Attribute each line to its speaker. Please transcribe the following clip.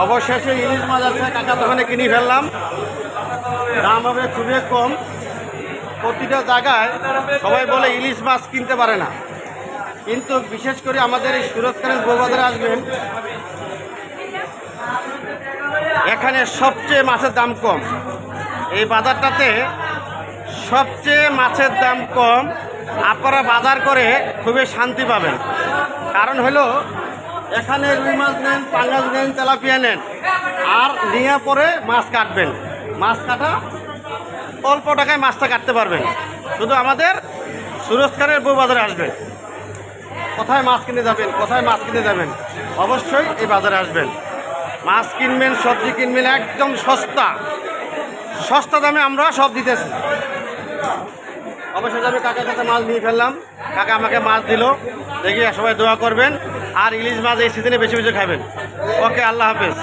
Speaker 1: অবশেষে ইলিশ মাছ আছে, কাকা দোকানে কিনে ফেললাম। দাম হবে খুবই কম। প্রতিটা জায়গায় সবাই বলে ইলিশ মাছ কিনতে পারে না, কিন্তু বিশেষ করে আমাদের এই সুরতখানের বউবাজারে আসবেন, এখানে সবচেয়ে মাছের দাম কম। এই বাজারটাতে সবচেয়ে মাছের দাম কম। আপনারা বাজার করে খুবই শান্তি পাবেন। কারণ হলো এখানে রুই মাছ নেন, পাঙ্গাস নেন, তেলাপিয়া নেন, আর নিয়ে পরে মাছ কাটবেন। মাছ কাটা অল্প টাকায় মাছটা কাটতে পারবেন। শুধু আমাদের সুরজখানের বউবাজারে আসবেন। কোথায় মাছ কিনে যাবেন, কোথায় মাছ কিনে যাবেন, অবশ্যই এই বাজারে আসবেন। মাছ কিনবেন, সবজি কিনবেন, একদম সস্তা সস্তা দামে আমরা সব দিতেছি। অবশ্যই আমি কাকার কাছে মাছ নিয়ে ফেললাম, কাকা আমাকে মাছ দিল। দেখি সবাই দোয়া করবেন, আর ইলিশ মাছ এই সিজনে বেশি বেশি খাবেন। ওকে, আল্লাহ হাফেজ।